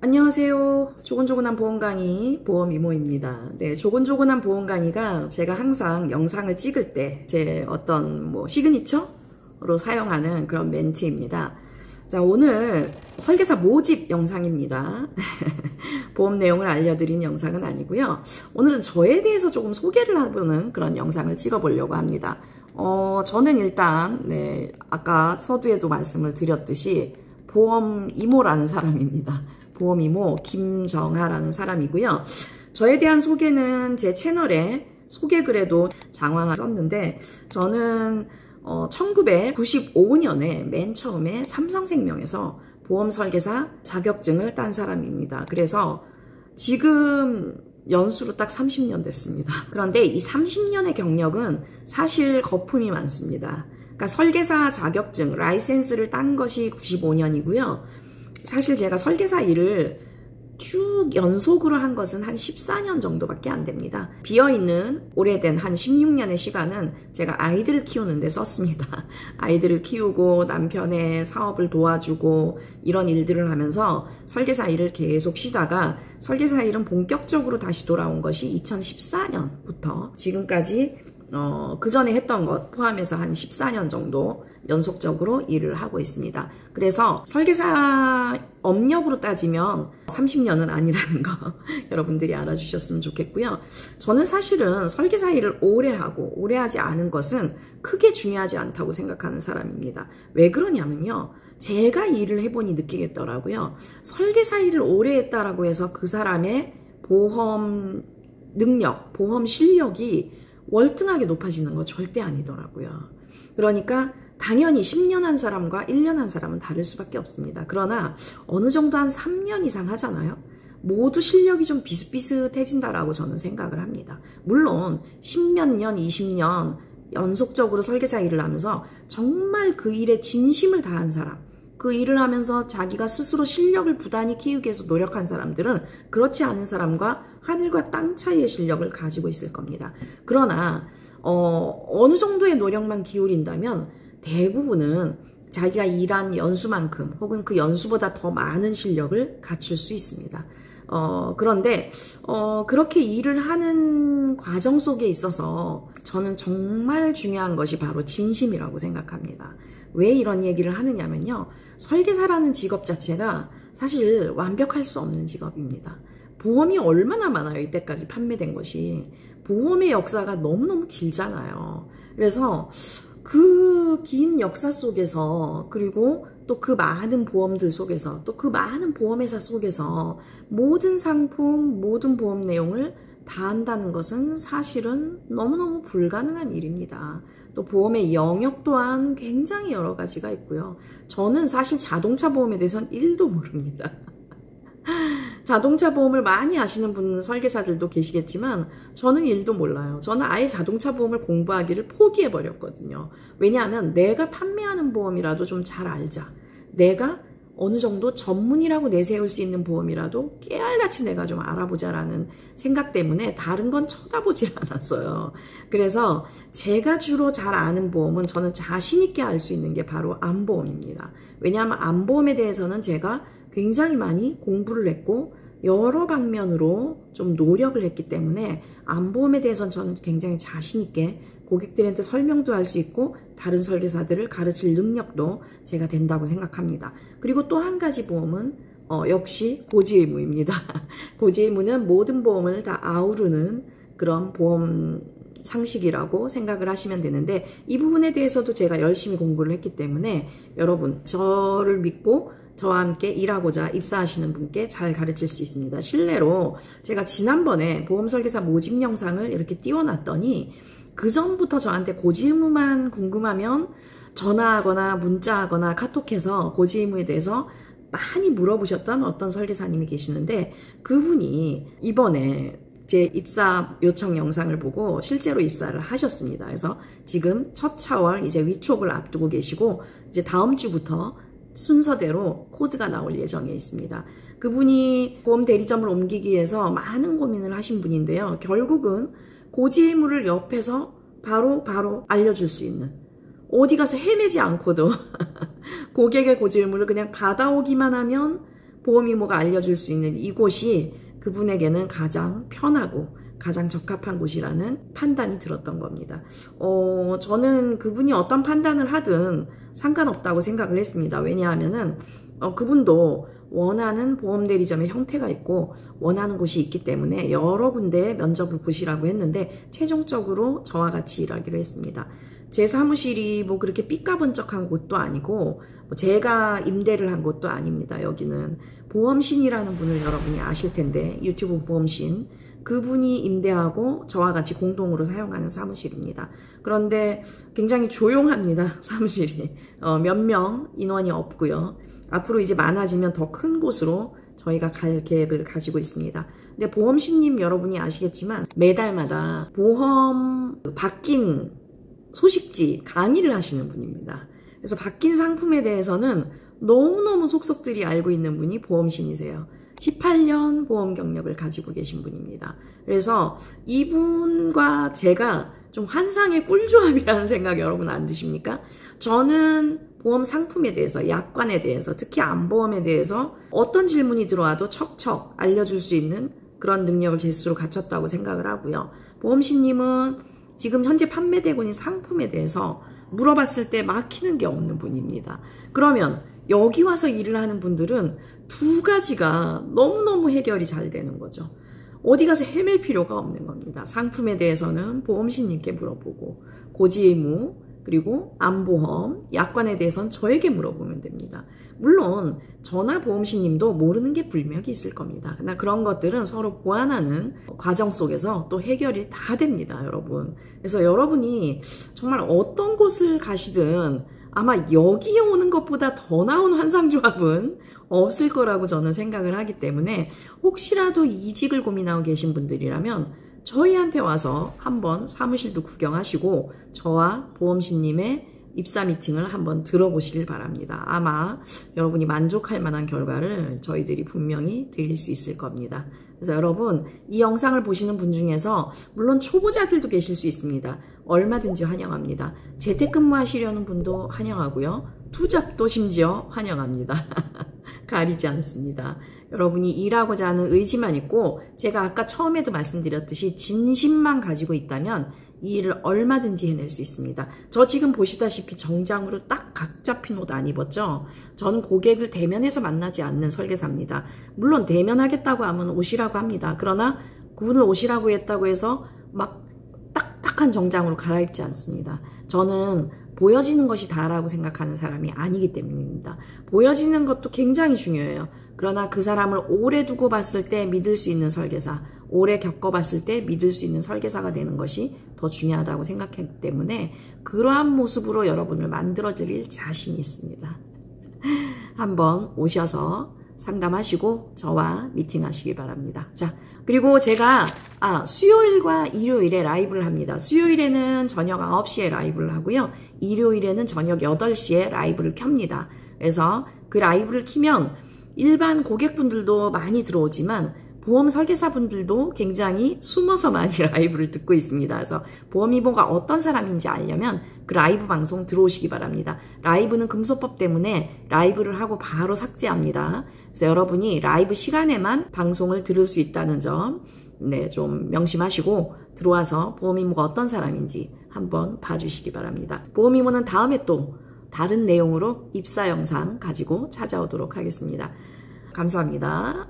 안녕하세요. 조곤조곤한 보험 강의 보험 이모입니다. 네, 조곤조곤한 보험 강의가 제가 항상 영상을 찍을 때 제 어떤 시그니처로 사용하는 그런 멘트입니다. 자, 오늘 설계사 모집 영상입니다. 보험 내용을 알려드린 영상은 아니고요. 오늘은 저에 대해서 조금 소개를 해보는 그런 영상을 찍어보려고 합니다. 저는 일단 아까 서두에도 말씀을 드렸듯이 보험 이모라는 사람입니다. 보험 이모 김정하라는 사람이고요. 저에 대한 소개는 제 채널에 소개글에도 장황하게 썼는데, 저는 1995년에 맨 처음에 삼성생명에서 보험 설계사 자격증을 딴 사람입니다. 그래서 지금 연수로 딱 30년 됐습니다. 그런데 이 30년의 경력은 사실 거품이 많습니다. 그러니까 설계사 자격증, 라이센스를 딴 것이 95년이고요. 사실 제가 설계사 일을 쭉 연속으로 한 것은 한 14년 정도밖에 안 됩니다. 비어있는 오래된 한 16년의 시간은 제가 아이들을 키우는 데 썼습니다. 아이들을 키우고 남편의 사업을 도와주고 이런 일들을 하면서 설계사 일을 계속 쉬다가 설계사 일은 본격적으로 다시 돌아온 것이 2014년부터 지금까지 그 전에 했던 것 포함해서 한 14년 정도 연속적으로 일을 하고 있습니다. 그래서 설계사 업력으로 따지면 30년은 아니라는 거 여러분들이 알아주셨으면 좋겠고요. 저는 사실은 설계사 일을 오래 하고 오래 하지 않은 것은 크게 중요하지 않다고 생각하는 사람입니다. 왜 그러냐면요, 제가 일을 해보니 느끼겠더라고요. 설계사 일을 오래 했다라고 해서 그 사람의 보험 능력, 보험 실력이 월등하게 높아지는 거 절대 아니더라고요. 그러니까 당연히 10년 한 사람과 1년 한 사람은 다를 수밖에 없습니다. 그러나 어느 정도 한 3년 이상 하잖아요. 모두 실력이 좀 비슷비슷해진다라고 저는 생각을 합니다. 물론 10몇 년, 20년 연속적으로 설계사 일을 하면서 정말 그 일에 진심을 다한 사람, 그 일을 하면서 자기가 스스로 실력을 부단히 키우기 위해서 노력한 사람들은 그렇지 않은 사람과 하늘과 땅 차이의 실력을 가지고 있을 겁니다. 그러나 어느 정도의 노력만 기울인다면 대부분은 자기가 일한 연수만큼 혹은 그 연수보다 더 많은 실력을 갖출 수 있습니다. 그런데 그렇게 일을 하는 과정 속에 있어서 저는 정말 중요한 것이 바로 진심이라고 생각합니다. 왜 이런 얘기를 하느냐면요, 설계사라는 직업 자체가 사실 완벽할 수 없는 직업입니다. 보험이 얼마나 많아요. 이때까지 판매된 것이. 보험의 역사가 너무너무 길잖아요. 그래서 그 긴 역사 속에서, 그리고 또 그 많은 보험들 속에서, 또 그 많은 보험회사 속에서 모든 상품, 모든 보험 내용을 다 한다는 것은 사실은 너무너무 불가능한 일입니다. 또 보험의 영역 또한 굉장히 여러 가지가 있고요. 저는 사실 자동차 보험에 대해서는 1도 모릅니다. 자동차 보험을 많이 아시는 분, 설계사들도 계시겠지만 저는 1도 몰라요. 저는 아예 자동차 보험을 공부하기를 포기해버렸거든요. 왜냐하면 내가 판매하는 보험이라도 좀 잘 알자. 내가 어느 정도 전문이라고 내세울 수 있는 보험이라도 깨알같이 내가 좀 알아보자라는 생각 때문에 다른 건 쳐다보질 않았어요. 그래서 제가 주로 잘 아는 보험은 저는 자신 있게 알 수 있는 게 바로 암보험입니다. 왜냐하면 암보험에 대해서는 제가 굉장히 많이 공부를 했고 여러 방면으로 좀 노력을 했기 때문에 암보험에 대해서는 저는 굉장히 자신 있게 고객들한테 설명도 할 수 있고 다른 설계사들을 가르칠 능력도 제가 된다고 생각합니다. 그리고 또 한 가지 보험은 역시 고지의무입니다. 고지의무는 모든 보험을 다 아우르는 그런 보험 상식이라고 생각을 하시면 되는데, 이 부분에 대해서도 제가 열심히 공부를 했기 때문에 여러분, 저를 믿고 저와 함께 일하고자 입사하시는 분께 잘 가르칠 수 있습니다. 실례로 제가 지난번에 보험 설계사 모집 영상을 이렇게 띄워놨더니 그 전부터 저한테 고지의무만 궁금하면 전화하거나 문자하거나 카톡해서 고지의무에 대해서 많이 물어보셨던 어떤 설계사님이 계시는데, 그분이 이번에 제 입사 요청 영상을 보고 실제로 입사를 하셨습니다. 그래서 지금 첫 차월 이제 위촉을 앞두고 계시고 이제 다음 주부터 순서대로 코드가 나올 예정에 있습니다. 그분이 보험 대리점을 옮기기 위해서 많은 고민을 하신 분인데요. 결국은 고지의무를 옆에서 바로 알려줄 수 있는, 어디 가서 헤매지 않고도 고객의 고지의무를 그냥 받아오기만 하면 보험이모가 알려줄 수 있는 이곳이 그분에게는 가장 편하고 가장 적합한 곳이라는 판단이 들었던 겁니다. 저는 그분이 어떤 판단을 하든 상관없다고 생각을 했습니다. 왜냐하면은 그분도 원하는 보험대리점의 형태가 있고 원하는 곳이 있기 때문에 여러 군데의 면접을 보시라고 했는데 최종적으로 저와 같이 일하기로 했습니다. 제 사무실이 뭐 그렇게 삐까번쩍한 곳도 아니고 제가 임대를 한 곳도 아닙니다. 여기는 보험신이라는 분을 여러분이 아실 텐데, 유튜브 보험신, 그분이 임대하고 저와 같이 공동으로 사용하는 사무실입니다. 그런데 굉장히 조용합니다. 사무실이 몇 명 인원이 없고요. 앞으로 이제 많아지면 더 큰 곳으로 저희가 갈 계획을 가지고 있습니다. 근데 보험신님 여러분이 아시겠지만 매달마다 보험 바뀐 소식지 강의를 하시는 분입니다. 그래서 바뀐 상품에 대해서는 너무너무 속속들이 알고 있는 분이 보험신이세요. 18년 보험 경력을 가지고 계신 분입니다. 그래서 이분과 제가 좀 환상의 꿀조합이라는 생각 여러분 안 드십니까? 저는 보험 상품에 대해서, 약관에 대해서, 특히 암보험에 대해서 어떤 질문이 들어와도 척척 알려줄 수 있는 그런 능력을 제 스스로 갖췄다고 생각을 하고요. 보험신님은 지금 현재 판매되고 있는 상품에 대해서 물어봤을 때 막히는 게 없는 분입니다. 그러면 여기 와서 일을 하는 분들은 두 가지가 너무너무 해결이 잘 되는 거죠. 어디 가서 헤맬 필요가 없는 겁니다. 상품에 대해서는 보험신님께 물어보고, 고지의무, 그리고 암보험, 약관에 대해서는 저에게 물어보면 됩니다. 물론 저나 보험신님도 모르는 게 불명이 있을 겁니다. 그러나 그런 것들은 서로 보완하는 과정 속에서 또 해결이 다 됩니다, 여러분. 그래서 여러분이 정말 어떤 곳을 가시든 아마 여기에 오는 것보다 더 나은 환상조합은 없을 거라고 저는 생각을 하기 때문에, 혹시라도 이직을 고민하고 계신 분들이라면 저희한테 와서 한번 사무실도 구경하시고 저와 보험신님의 입사 미팅을 한번 들어보시길 바랍니다. 아마 여러분이 만족할 만한 결과를 저희들이 분명히 드릴 수 있을 겁니다. 그래서 여러분, 이 영상을 보시는 분 중에서 물론 초보자들도 계실 수 있습니다. 얼마든지 환영합니다. 재택근무하시려는 분도 환영하고요. 투잡도 심지어 환영합니다. 가리지 않습니다. 여러분이 일하고자 하는 의지만 있고, 제가 아까 처음에도 말씀드렸듯이 진심만 가지고 있다면 이 일을 얼마든지 해낼 수 있습니다. 저 지금 보시다시피 정장으로 딱 각 잡힌 옷 안 입었죠? 전 고객을 대면해서 만나지 않는 설계사입니다. 물론 대면하겠다고 하면 오시라고 합니다. 그러나 그분을 오시라고 했다고 해서 막 딱딱한 정장으로 갈아입지 않습니다. 저는 보여지는 것이 다라고 생각하는 사람이 아니기 때문입니다. 보여지는 것도 굉장히 중요해요. 그러나 그 사람을 오래 두고 봤을 때 믿을 수 있는 설계사, 오래 겪어봤을 때 믿을 수 있는 설계사가 되는 것이 더 중요하다고 생각했기 때문에 그러한 모습으로 여러분을 만들어드릴 자신이 있습니다. 한번 오셔서 상담하시고 저와 미팅하시기 바랍니다. 자, 그리고 제가 수요일과 일요일에 라이브를 합니다. 수요일에는 저녁 9시에 라이브를 하고요. 일요일에는 저녁 8시에 라이브를 켭니다. 그래서 그 라이브를 키면 일반 고객분들도 많이 들어오지만 보험 설계사분들도 굉장히 숨어서 많이 라이브를 듣고 있습니다. 그래서 보험이모가 어떤 사람인지 알려면 그 라이브 방송 들어오시기 바랍니다. 라이브는 금소법 때문에 라이브를 하고 바로 삭제합니다. 그래서 여러분이 라이브 시간에만 방송을 들을 수 있다는 점, 좀 명심하시고 들어와서 보험이모가 어떤 사람인지 한번 봐주시기 바랍니다. 보험이모는 다음에 또 다른 내용으로 입사 영상 가지고 찾아오도록 하겠습니다. 감사합니다.